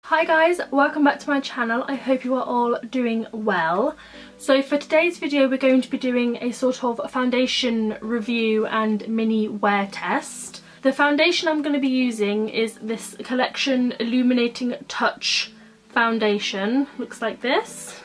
Hi guys, welcome back to my channel. I hope you are all doing well. So for today's video we're going to be doing a sort of foundation review and mini wear test. The foundation I'm going to be using is this Collection Illuminating Touch foundation. Looks like this.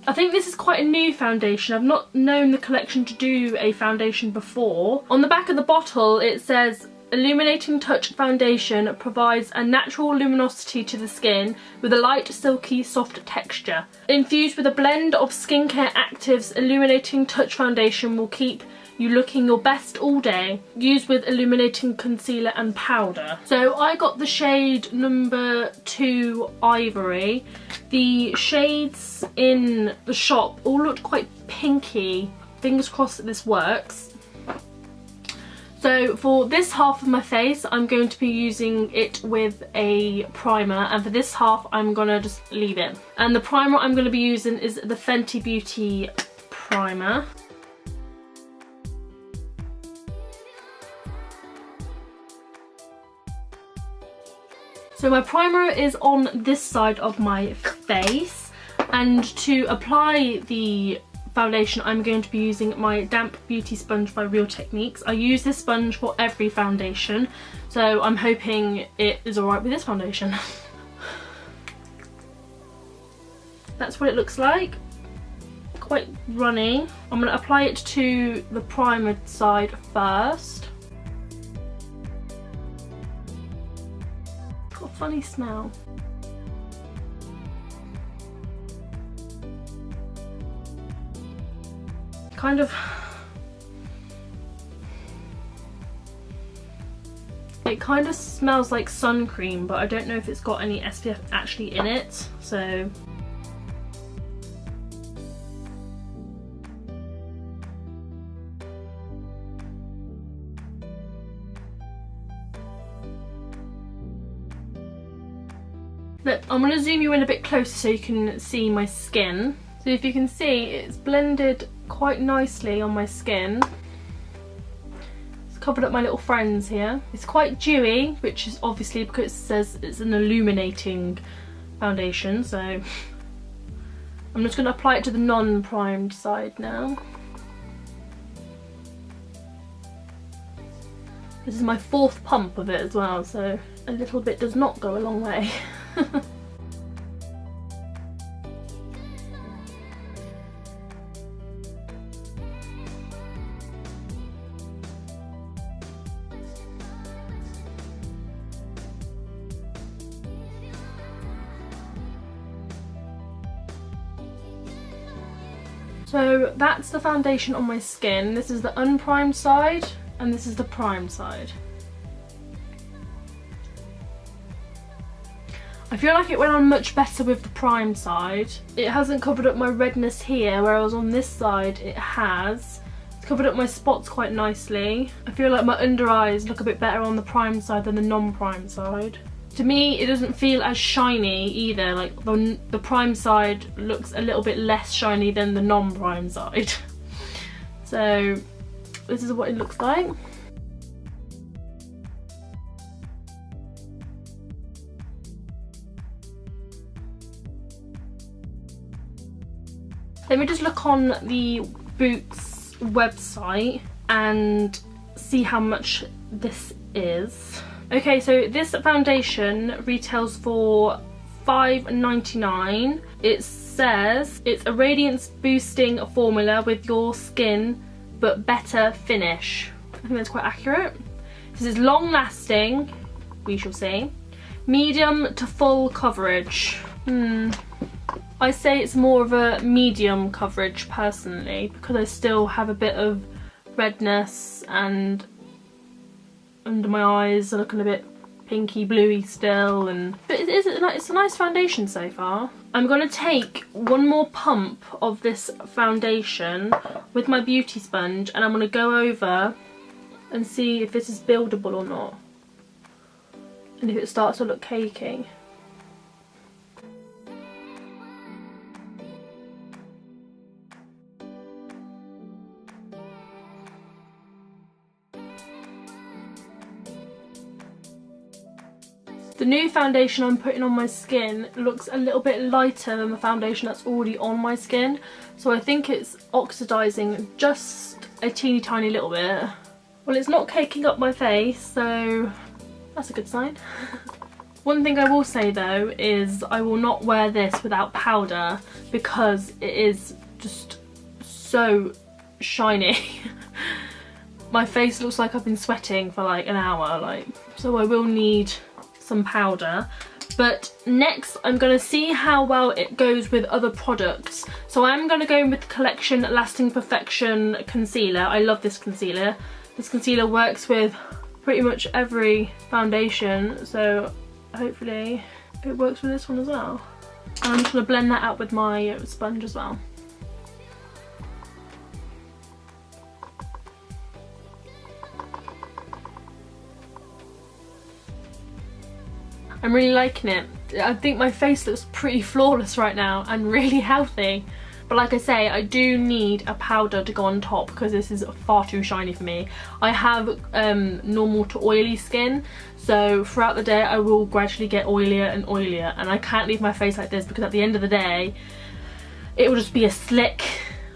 I think this is quite a new foundation. I've not known the collection to do a foundation before. On the back of the bottle it says Illuminating Touch Foundation provides a natural luminosity to the skin with a light, silky, soft texture. Infused with a blend of skincare actives, Illuminating Touch Foundation will keep you looking your best all day. Used with illuminating concealer and powder. So I got the shade number 2 Ivory. The shades in the shop all looked quite pinky. Fingers crossed that this works. So for this half of my face I'm going to be using it with a primer, and for this half I'm gonna just leave it. And the primer I'm going to be using is the Fenty Beauty primer. So my primer is on this side of my face, and to apply the foundation I'm going to be using my damp beauty sponge by Real Techniques. I use this sponge for every foundation, so I'm hoping it is alright with this foundation. That's what it looks like. Quite runny. I'm going to apply it to the primer side first. Got a funny smell. It kind of smells like sun cream, but I don't know if it's got any SPF actually in it, so look, I'm going to zoom you in a bit closer so you can see my skin. So if you can see, it's blended quite nicely on my skin. It's covered up my little friends here. It's quite dewy, which is obviously because it says it's an illuminating foundation, so I'm just going to apply it to the non-primed side now. This is my 4th pump of it as well, so a little bit does not go a long way. So that's the foundation on my skin. This is the unprimed side and this is the primed side. I feel like it went on much better with the primed side. It hasn't covered up my redness here, whereas on this side it has. It's covered up my spots quite nicely. I feel like my under eyes look a bit better on the primed side than the non-primed side. To me, it doesn't feel as shiny either. Like the prime side looks a little bit less shiny than the non-prime side. So this is what it looks like. Let me just look on the Boots website and see how much this is. Okay, so this foundation retails for $5.99. It says it's a radiance boosting formula with your skin but better finish. I think that's quite accurate. This is long lasting, we shall see. Medium to full coverage. I say it's more of a medium coverage personally, because I still have a bit of redness and under my eyes are looking a bit pinky bluey still, but it's a nice foundation so far. I'm going to take one more pump of this foundation with my beauty sponge and I'm going to go over and see if this is buildable or not, and if it starts to look cakey. The new foundation I'm putting on my skin looks a little bit lighter than the foundation that's already on my skin, so I think it's oxidising just a teeny tiny little bit. Well, it's not caking up my face, so that's a good sign. One thing I will say though is I will not wear this without powder because it is just so shiny. My face looks like I've been sweating for like an hour, like, so I will need some powder. But next I'm going to see how well it goes with other products. So I'm going to go in with the Collection Lasting Perfection concealer. I love this concealer. This concealer works with pretty much every foundation, so hopefully it works with this one as well. And I'm just going to blend that out with my sponge as well. I'm really liking it. I think my face looks pretty flawless right now and really healthy. But like I say, I do need a powder to go on top because this is far too shiny for me. I have normal to oily skin, so throughout the day I will gradually get oilier and oilier, and I can't leave my face like this because at the end of the day it will just be a slick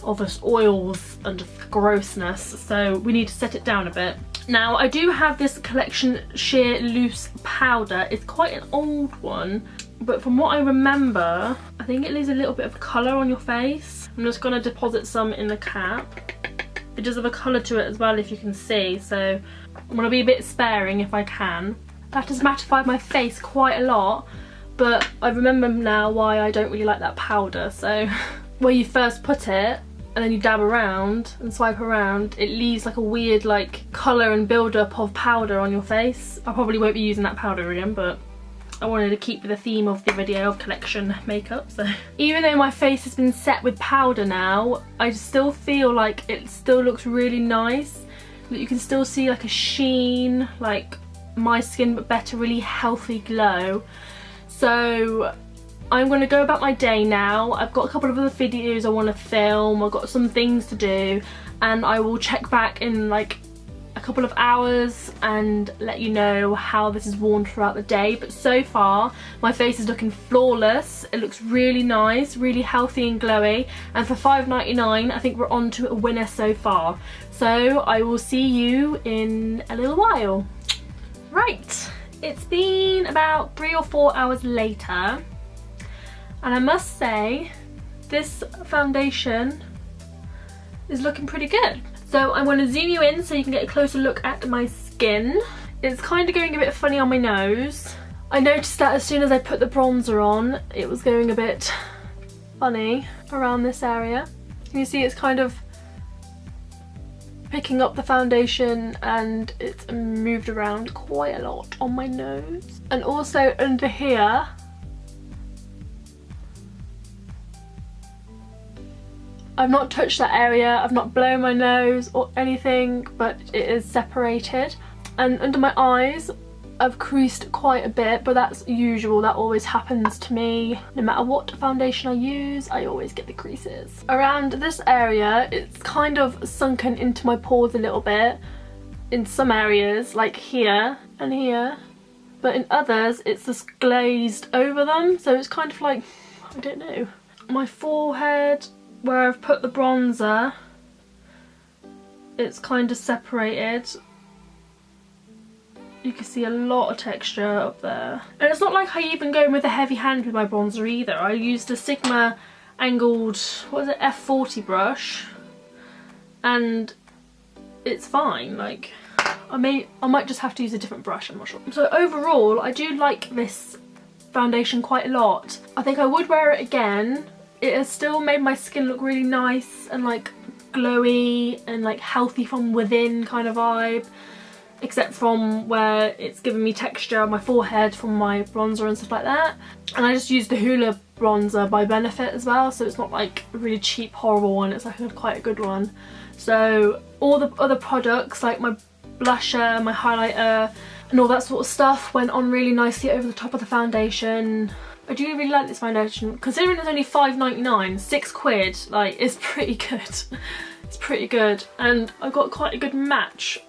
of just oils and just grossness, so we need to set it down a bit. Now I do have this Collection Sheer Loose Powder. It's quite an old one, but from what I remember, I think it leaves a little bit of colour on your face. I'm just going to deposit some in the cap. It does have a colour to it as well, if you can see, so I'm going to be a bit sparing if I can. That has mattified my face quite a lot, but I remember now why I don't really like that powder. So where you first put it, and then you dab around and swipe around, it leaves like a weird like colour and build-up of powder on your face. I probably won't be using that powder again, but I wanted to keep with the theme of the video of collection makeup. So even though my face has been set with powder now, I still feel like it still looks really nice. That you can still see like a sheen, like my skin, but better, really healthy glow. So I'm going to go about my day now. I've got a couple of other videos I want to film, I've got some things to do, and I will check back in like a couple of hours and let you know how this is worn throughout the day. But so far my face is looking flawless. It looks really nice, really healthy and glowy, and for $5.99 I think we're on to a winner so far. So I will see you in a little while. Right, it's been about 3 or 4 hours later, and I must say this foundation is looking pretty good. So I'm going to zoom you in so you can get a closer look at my skin. It's kind of going a bit funny on my nose. I noticed that as soon as I put the bronzer on, it was going a bit funny around this area. Can you see it's kind of picking up the foundation and it's moved around quite a lot on my nose. And also under here, I've not touched that area, I've not blown my nose or anything, but it is separated. And under my eyes, I've creased quite a bit, but that's usual, that always happens to me. No matter what foundation I use, I always get the creases. Around this area, it's kind of sunken into my pores a little bit in some areas, like here and here, but in others, it's just glazed over them, so it's kind of like, I don't know. My forehead, where I've put the bronzer, it's kind of separated. You can see a lot of texture up there. And it's not like I even go in with a heavy hand with my bronzer either. I used a Sigma angled, what is it, F40 brush, and it's fine. Like, I might just have to use a different brush, I'm not sure. So overall, I do like this foundation quite a lot. I think I would wear it again. It has still made my skin look really nice and like glowy and like healthy from within kind of vibe, except from where it's given me texture on my forehead from my bronzer and stuff like that. And I just used the Hoola bronzer by Benefit as well, so it's not like a really cheap horrible one, it's like quite a good one. So all the other products like my blusher, my highlighter and all that sort of stuff went on really nicely over the top of the foundation. I do really like this foundation, considering it's only £5.99, £6, like, it's pretty good. It's pretty good, and I got quite a good match.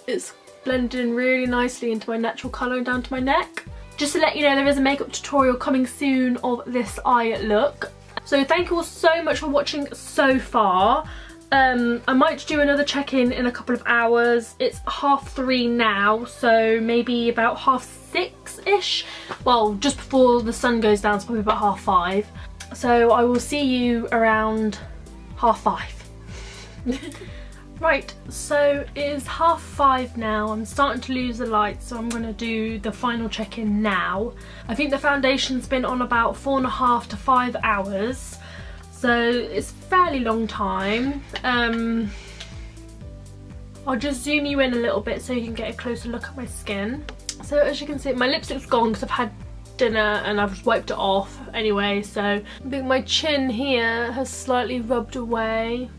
It's blended in really nicely into my natural colour and down to my neck. Just to let you know, there is a makeup tutorial coming soon of this eye look. So thank you all so much for watching so far. I might do another check-in in a couple of hours. It's 3:30 now, so maybe about 6:30ish. Well, just before the sun goes down, so probably about 5:30. So I will see you around 5:30. Right, so it is 5:30 now. I'm starting to lose the light, so I'm going to do the final check-in now. I think the foundation's been on about 4.5 to 5 hours. So it's a fairly long time. I'll just zoom you in a little bit so you can get a closer look at my skin. So as you can see, my lipstick's gone because I've had dinner and I've just wiped it off anyway. So I think my chin here has slightly rubbed away.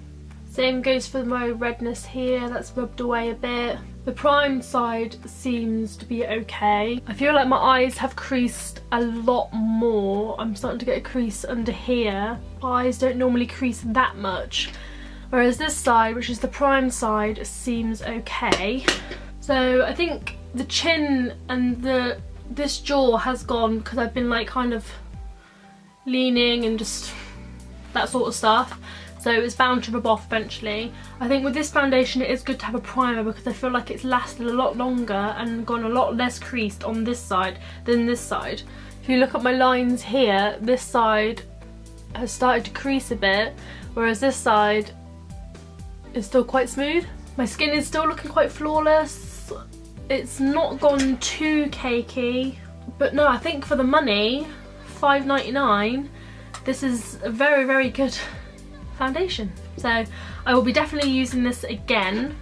Same goes for my redness here, that's rubbed away a bit. The primed side seems to be okay. I feel like my eyes have creased a lot more. I'm starting to get a crease under here. My eyes don't normally crease that much. Whereas this side, which is the primed side, seems okay. So I think the chin and this jaw has gone because I've been like kind of leaning and just that sort of stuff. So it's bound to rub off eventually. I think with this foundation it is good to have a primer because I feel like it's lasted a lot longer and gone a lot less creased on this side than this side. If you look at my lines here, this side has started to crease a bit, whereas this side is still quite smooth. My skin is still looking quite flawless. It's not gone too cakey, but no, I think for the money, $5.99, this is a very, very good foundation. So I will be definitely using this again.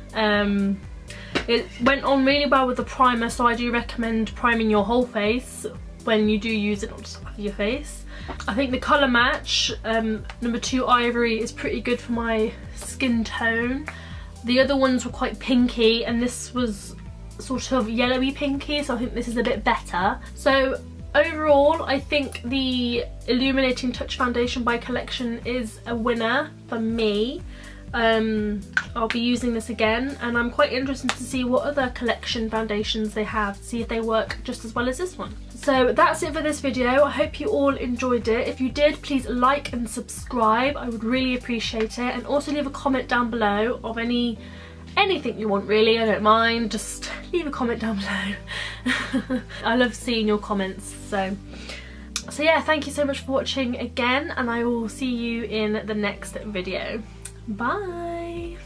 It went on really well with the primer, so I do recommend priming your whole face when you do use it, not just half of your face. I think the colour match, number 2 Ivory, is pretty good for my skin tone. The other ones were quite pinky and this was sort of yellowy pinky, so I think this is a bit better. So overall, I think the Illuminating Touch Foundation by Collection is a winner for me. I'll be using this again and I'm quite interested to see what other collection foundations they have, see if they work just as well as this one. So that's it for this video. I hope you all enjoyed it. If you did, please like and subscribe. I would really appreciate it, and also leave a comment down below of anything you want really. I don't mind, just leave a comment down below. I love seeing your comments. So yeah, thank you so much for watching again, and I will see you in the next video. Bye.